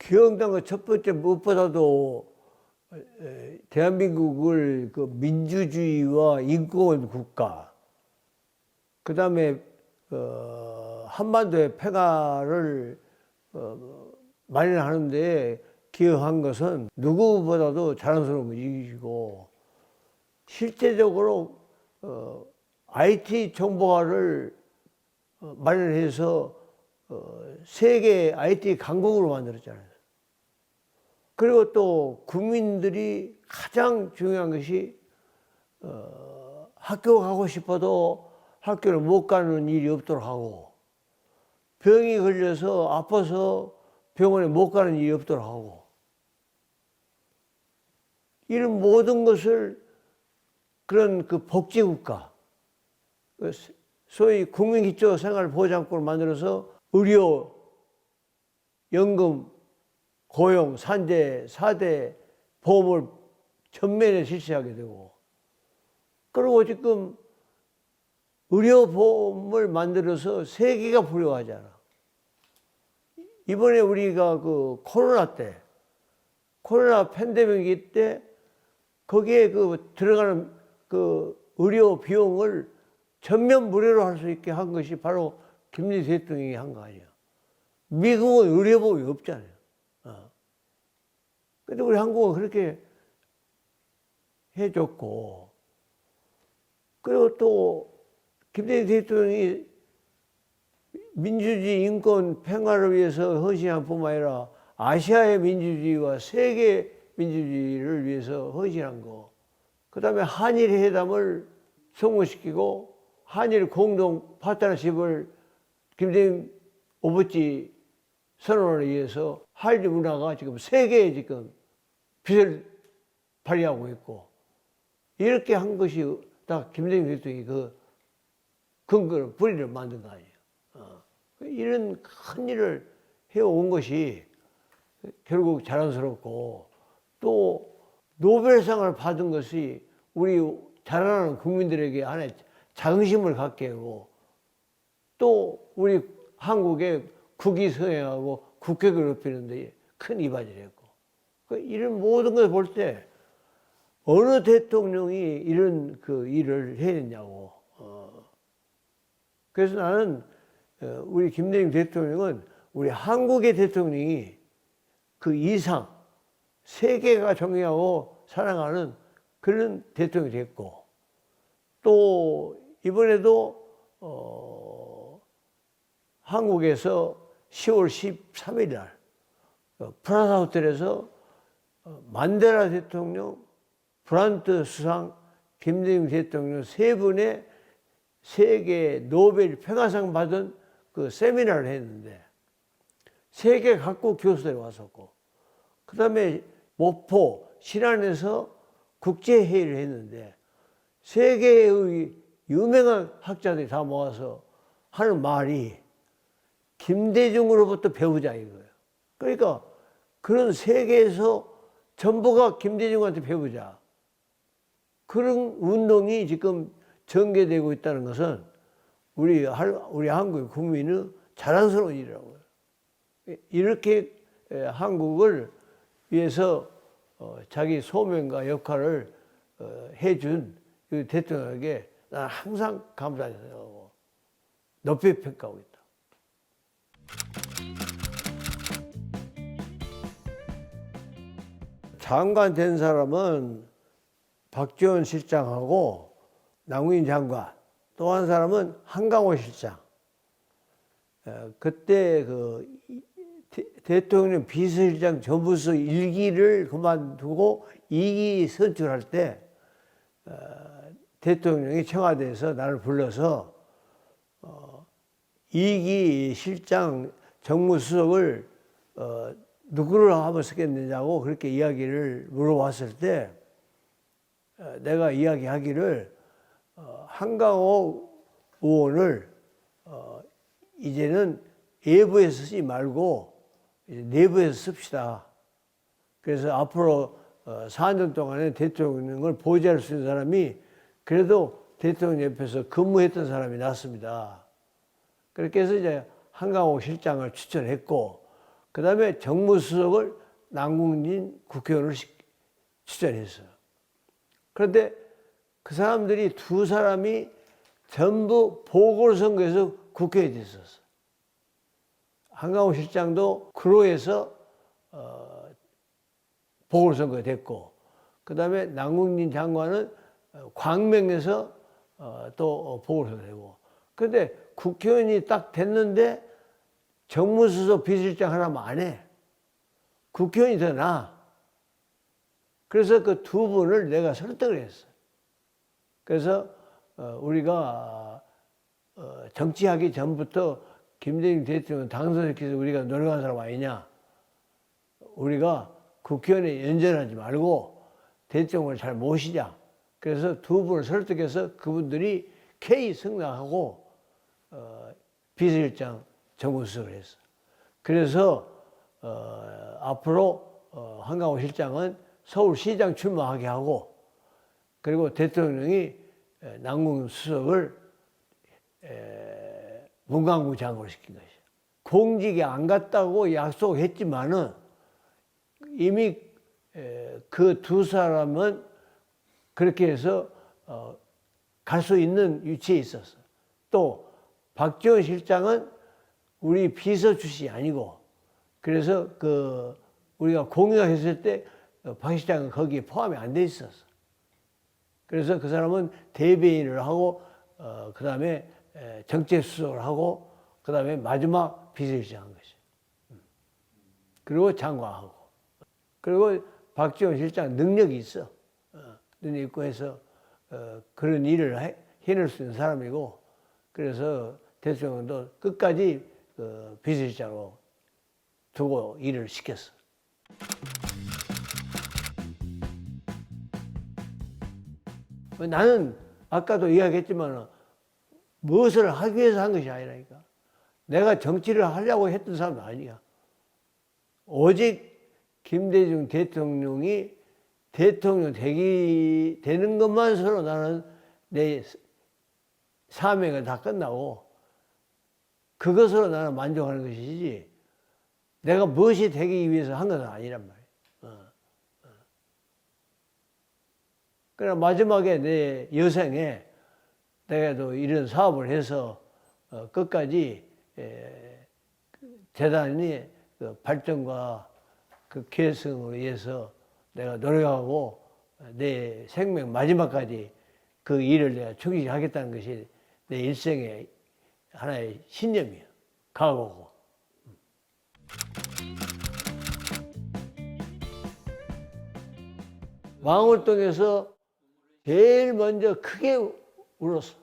기억난 거 첫 번째 무엇보다도 대한민국을 그 민주주의와 인권 국가, 그 다음에 한반도의 평화를 마련하는데 기여한 것은 누구보다도 자랑스러운 일이고, 실제적으로 IT 정보화를 마련해서 세계 IT 강국으로 만들었잖아요. 그리고 또 국민들이 가장 중요한 것이 학교 가고 싶어도 학교를 못 가는 일이 없도록 하고, 병이 걸려서 아파서 병원에 못 가는 일이 없도록 하고, 이런 모든 것을 그런 그 복지국가, 소위 국민기초생활보장법을 만들어서 의료, 연금, 고용, 산재, 4대 보험을 전면에 실시하게 되고, 그리고 지금 의료보험을 만들어서 세계가 부러워하잖아. 이번에 우리가 그 코로나 때, 코로나 팬데믹 때 거기에 그 들어가는 그 의료 비용을 전면 무료로 할 수 있게 한 것이 바로 김대중 대통령이 한 거 아니야. 미국은 의료보험이 없잖아요. 근데 우리 한국은 그렇게 해줬고, 그리고 또 김대중 대통령이 민주주의, 인권, 평화를 위해서 헌신한 뿐만 아니라 아시아의 민주주의와 세계 민주주의를 위해서 헌신한 거, 그 다음에 한일 회담을 성공시키고 한일 공동 파트너십을 김대중 오부지 선언을 위해서 한일 문화가 지금 세계에 지금 빛을 발휘하고 있고, 이렇게 한 것이 다 김대중 대통령이 그 근거를, 뿌리를 만든 거 아니에요. 이런 큰 일을 해온 것이 결국 자랑스럽고, 또 노벨상을 받은 것이 우리 자라나는 국민들에게 하나의 자긍심을 갖게 하고, 또 우리 한국의 국위 서행하고 국격을 높이는데 큰 이바지를 했고, 이런 모든 걸 볼 때 어느 대통령이 이런 그 일을 해냈냐고. 그래서 나는 우리 김대중 대통령은 우리 한국의 대통령이 그 이상 세계가 존경하고 사랑하는 그런 대통령이 됐고, 또 이번에도 한국에서 10월 13일 날 프라자 호텔에서 만델라 대통령, 브란트 수상, 김대중 대통령 세 분의 세계 노벨 평화상 받은 그 세미나를 했는데, 세계 각국 교수들이 왔었고, 그 다음에 목포, 신안에서 국제회의를 했는데, 세계의 유명한 학자들이 다 모아서 하는 말이 김대중으로부터 배우자 이거예요. 그러니까 그런 세계에서 전부가 김대중한테 배우자, 그런 운동이 지금 전개되고 있다는 것은 우리 한국의 국민은 자랑스러운 일이라고요. 이렇게 한국을 위해서 자기 소명과 역할을 해준 대통령에게 나는 항상 감사하게 생각하고 높이 평가하고 있다. 장관 된 사람은 박지원 실장하고 남궁인 장관, 또 한 사람은 한강호 실장. 그때 그 대통령 비서실장 전부서 1기를 그만두고 2기 선출할 때 대통령이 청와대에서 나를 불러서 2기 실장 정무수석을 누구를 하면 쓰겠느냐고 그렇게 이야기를 물어봤을 때, 내가 이야기하기를 한강호 의원을 이제는 외부에서 쓰지 말고 이제 내부에서 씁시다. 그래서 앞으로 4년 동안에 대통령을 보좌할 수 있는 사람이 그래도 대통령 옆에서 근무했던 사람이 낫습니다. 그렇게 해서 이제 한강호 실장을 추천했고, 그 다음에 정무수석을 남궁진 국회의원을 추천했어요. 그런데 그 사람들이 두 사람이 전부 보궐선거에서 국회의원이 됐었어. 한강호 실장도 구로에서 보궐선거가 됐고, 그 다음에 남궁진 장관은 광명에서 또 보궐선거 되고. 그런데 국회의원이 딱 됐는데 정무수석 비서실장 하나만 안 해. 국회의원이 더 나아. 그래서 그 두 분을 내가 설득을 했어. 그래서 우리가 정치하기 전부터 김대중 대통령 당선시켜서 우리가 노력한 사람 아니냐. 우리가 국회의원에 연전하지 말고 대통령을 잘 모시자. 그래서 두 분을 설득해서 그분들이 K 승낙하고 비서실장 정무수석을 했어. 그래서 앞으로 한강호 실장은 서울시장 출마하게 하고, 그리고 대통령이 남궁 수석을 문광부 장관을 시킨 것이야. 공직에 안 갔다고 약속했지만은 이미 그 두 사람은 그렇게 해서 갈 수 있는 위치에 있었어. 또 박지원 실장은 우리 비서 출신이 아니고, 그래서 우리가 공약했을 때 박 실장은 거기에 포함이 안 돼 있었어. 그래서 그 사람은 대변인을 하고, 그 다음에 정책수석을 하고, 그 다음에 마지막 비서실장 한 것이. 그리고 장관하고. 그리고 박지원 실장 능력이 있어. 능력이 있고 해서 그런 일을 해낼 수 있는 사람이고, 그래서 대통령도 끝까지 비서실장으로 두고 일을 시켰어. 나는 아까도 이야기했지만 무엇을 하기 위해서 한 것이 아니라니까. 내가 정치를 하려고 했던 사람도 아니야. 오직 김대중 대통령이 대통령 되는 것만으로 나는 내 사명을 다 끝나고 그것으로 나는 만족하는 것이지, 내가 무엇이 되기 위해서 한 것은 아니란 말이야. 그러나 마지막에 내 여생에 내가 또 이런 사업을 해서 끝까지 대단히 그 발전과 그 계승을 위해서 내가 노력하고 내 생명 마지막까지 그 일을 내가 충실하겠다는 것이 내 일생의 하나의 신념이야. 각오고. 망월동에서 제일 먼저 크게 울었어.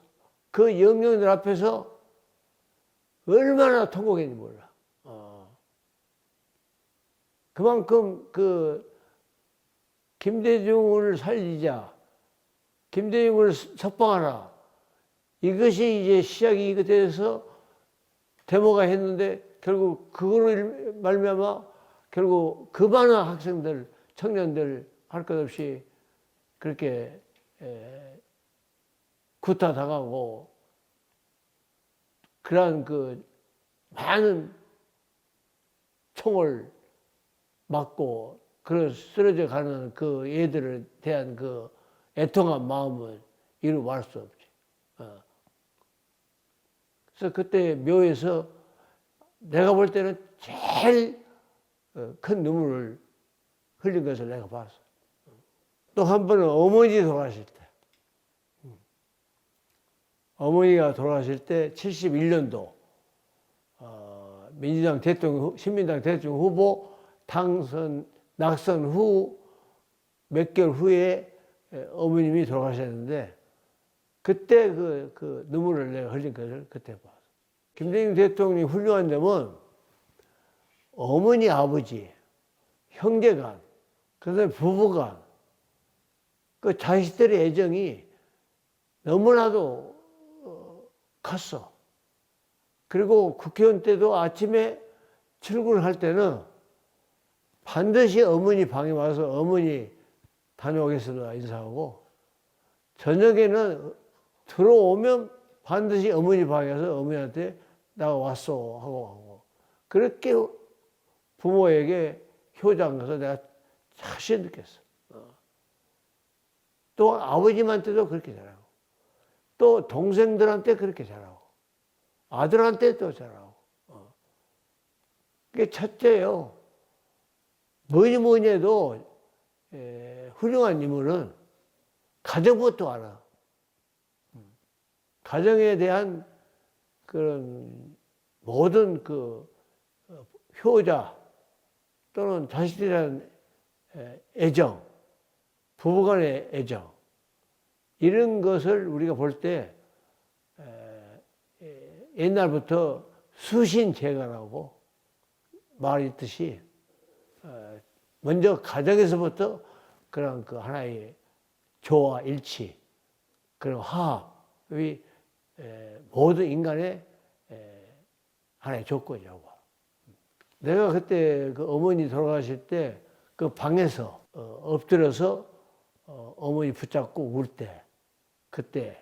그 영령들 앞에서 얼마나 통곡했는지 몰라. 그만큼 김대중을 살리자, 김대중을 석방하라, 이것이 이제 시작이 돼서 데모가 했는데, 결국 그걸로 말미암아 결국 그 많은 학생들, 청년들 할 것 없이 그렇게 구타 당하고, 그러한 그 많은 총을 맞고 쓰러져 가는 그 애들에 대한 그 애통한 마음은 이루 말할 수 없지. 그래서 그때 묘에서 내가 볼 때는 제일 큰 눈물을 흘린 것을 내가 봤어. 또 한 번은 어머니 돌아가실 때. 어머니가 돌아가실 때 71년도 민주당 대통령, 신민당 대통령 후보 낙선 후 몇 개월 후에 어머님이 돌아가셨는데, 그때 그 눈물을 내가 흘린 것을 그때 봤어. 김대중 대통령이 훌륭한 점은 어머니, 아버지, 형제간, 그다음에 부부간, 그 자식들의 애정이 너무나도 컸어. 그리고 국회의원 때도 아침에 출근을 할 때는 반드시 어머니 방에 와서 어머니 다녀오겠습니다 인사하고, 저녁에는 들어오면 반드시 어머니 방에 가서 어머니한테 나 왔어 하고, 그렇게 부모에게 효자인 것을 내가 자신 느꼈어. 또 아버님한테도 그렇게 잘하고, 또 동생들한테 그렇게 잘하고, 아들한테 또 잘하고. 그게 첫째요. 뭐니 해도 훌륭한 인물은 가정부터 알아. 가정에 대한 그런 모든 그 효자 또는 자식들에 대한 애정, 부부간의 애정, 이런 것을 우리가 볼 때 옛날부터 수신제가라고 말이 있듯이 먼저 가정에서부터 그런 그 하나의 조화, 일치, 그런 화합이 모든 인간의 하나의 조건이라고 봐. 내가 그때 그 어머니 돌아가실 때 그 방에서 엎드려서 어머니 붙잡고 울 때, 그때,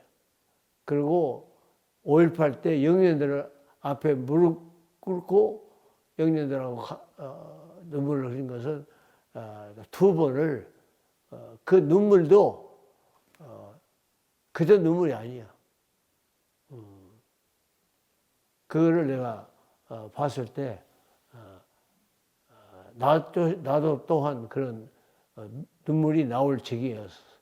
그리고 5.18 때 영년들 앞에 무릎 꿇고 영년들하고 눈물을 흘린 것은 두 번을, 그 눈물도 그저 눈물이 아니야. 그거를 내가 봤을 때 나도 또한 그런 눈물이 나올 적이었어.